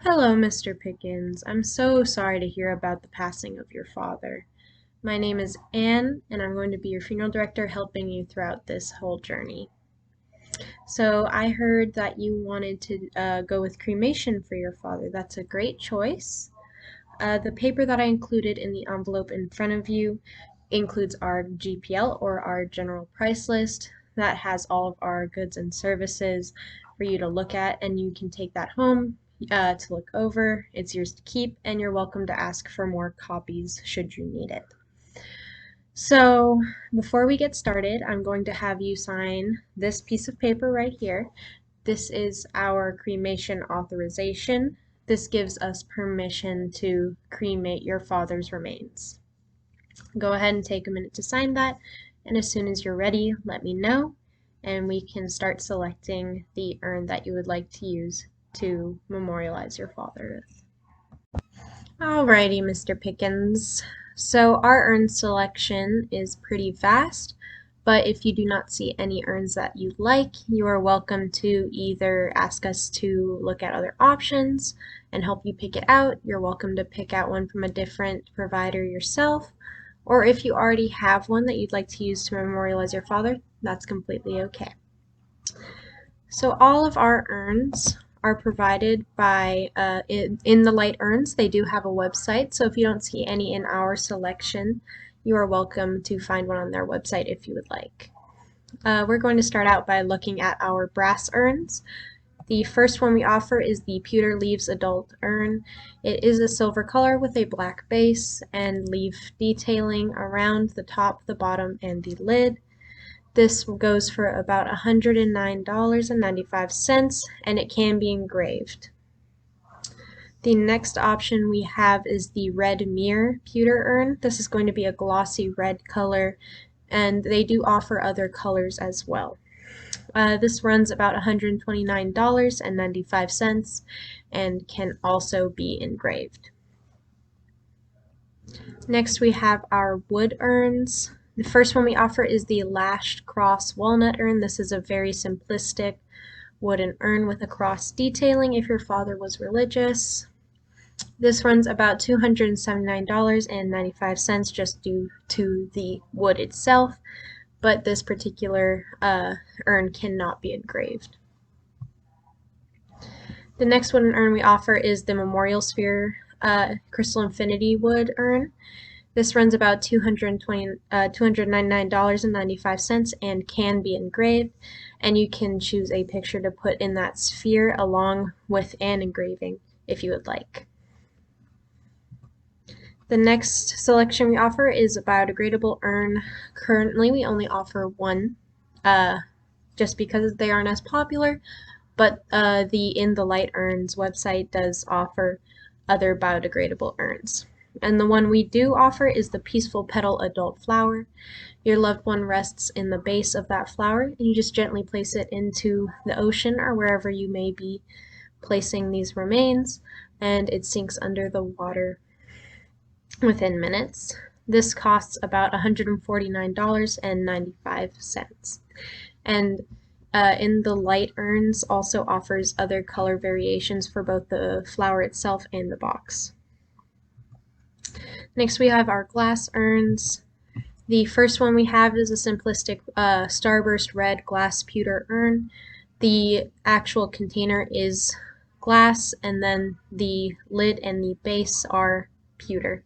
Hello, Mr. Pickens. I'm so sorry to hear about the passing of your father. My name is Anne, and I'm going to be your funeral director helping you throughout this whole journey. So, I heard that you wanted to go with cremation for your father. That's a great choice. The paper that I included in the envelope in front of you includes our GPL or our general price list that has all of our goods and services for you to look at, and you can take that home to look over. It's yours to keep, and you're welcome to ask for more copies should you need it. So, before we get started, I'm going to have you sign this piece of paper right here. This is our cremation authorization. This gives us permission to cremate your father's remains. Go ahead and take a minute to sign that, and as soon as you're ready, let me know, and we can start selecting the urn that you would like to use to memorialize your father with. Alrighty, Mr. Pickens. So our urn selection is pretty vast, but if you do not see any urns that you like, you are welcome to either ask us to look at other options and help you pick it out. You're welcome to pick out one from a different provider yourself, or if you already have one that you'd like to use to memorialize your father, that's completely okay. So all of our urns are provided by in the light urns. They do have a website, so if you don't see any in our selection, you are welcome to find one on their website if you would like. We're going to start out by looking at our brass urns. The first one we offer is the Pewter Leaves Adult Urn. It is a silver color with a black base and leaf detailing around the top, the bottom, and the lid. This goes for about $109.95, and it can be engraved. The next option we have is the Red Mirror Pewter Urn. This is going to be a glossy red color, and they do offer other colors as well. This runs about $129.95 and can also be engraved. Next we have our wood urns. The first one we offer is the Lashed Cross Walnut Urn. This is a very simplistic wooden urn with a cross detailing if your father was religious. This runs about $279.95 just due to the wood itself, but this particular urn cannot be engraved. The next wooden urn we offer is the Memorial Sphere Crystal Infinity Wood Urn. This runs about $299.95 and can be engraved, and you can choose a picture to put in that sphere along with an engraving if you would like. The next selection we offer is a biodegradable urn. Currently, we only offer one just because they aren't as popular, but the In the Light Urns website does offer other biodegradable urns. And the one we do offer is the Peaceful Petal Adult Flower. Your loved one rests in the base of that flower, and you just gently place it into the ocean or wherever you may be placing these remains, and it sinks under the water within minutes. This costs about $149.95. And In the Light Urns also offers other color variations for both the flower itself and the box. Next we have our glass urns. The first one we have is a simplistic Starburst Red glass pewter urn. The actual container is glass, and then the lid and the base are pewter.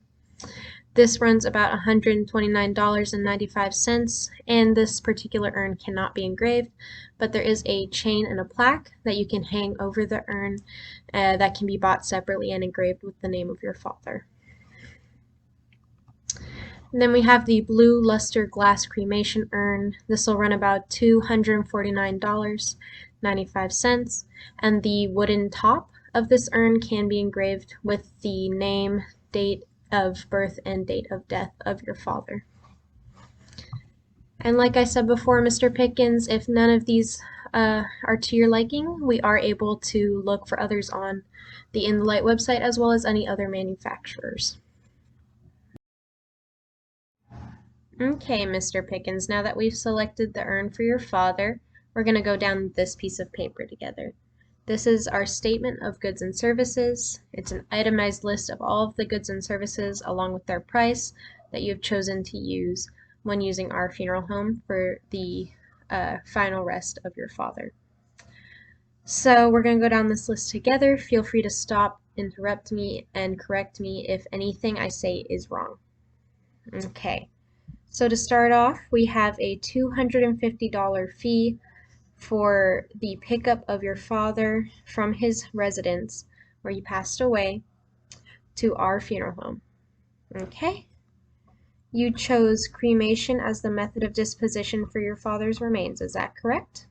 This runs about $129.95, and this particular urn cannot be engraved, but there is a chain and a plaque that you can hang over the urn that can be bought separately and engraved with the name of your father. And then we have the Blue Luster Glass Cremation Urn. This will run about $249.95, and the wooden top of this urn can be engraved with the name, date of birth, and date of death of your father. And like I said before, Mr. Pickens, if none of these are to your liking, we are able to look for others on the In the Light website as well as any other manufacturers. Okay, Mr. Pickens, now that we've selected the urn for your father, we're going to go down this piece of paper together. This is our statement of goods and services. It's an itemized list of all of the goods and services along with their price that you've chosen to use when using our funeral home for the final rest of your father. So we're going to go down this list together. Feel free to stop, interrupt me, and correct me if anything I say is wrong. Okay, so to start off, we have a $250 fee for the pickup of your father from his residence where he passed away to our funeral home. Okay? You chose cremation as the method of disposition for your father's remains, is that correct?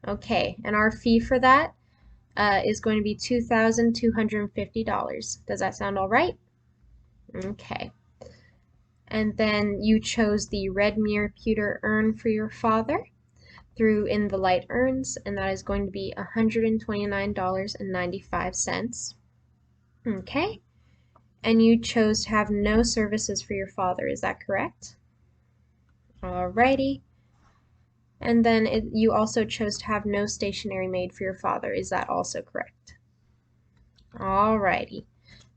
Okay, and our fee for that is going to be $2,250. Does that sound all right? Okay. And then you chose the red mirror pewter urn for your father through In the Light Urns, and that is going to be $129.95. Okay. And you chose to have no services for your father, is that correct? Alrighty. And then you also chose to have no stationery made for your father, is that also correct? Alrighty.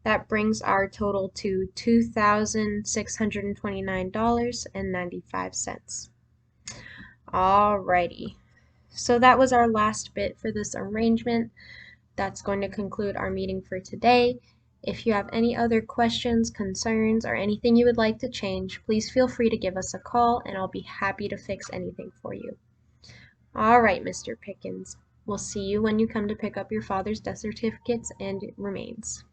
That brings our total to $2,629.95. Alrighty. So that was our last bit for this arrangement. That's going to conclude our meeting for today. If you have any other questions, concerns, or anything you would like to change, please feel free to give us a call and I'll be happy to fix anything for you. All right, Mr. Pickens. We'll see you when you come to pick up your father's death certificates and remains.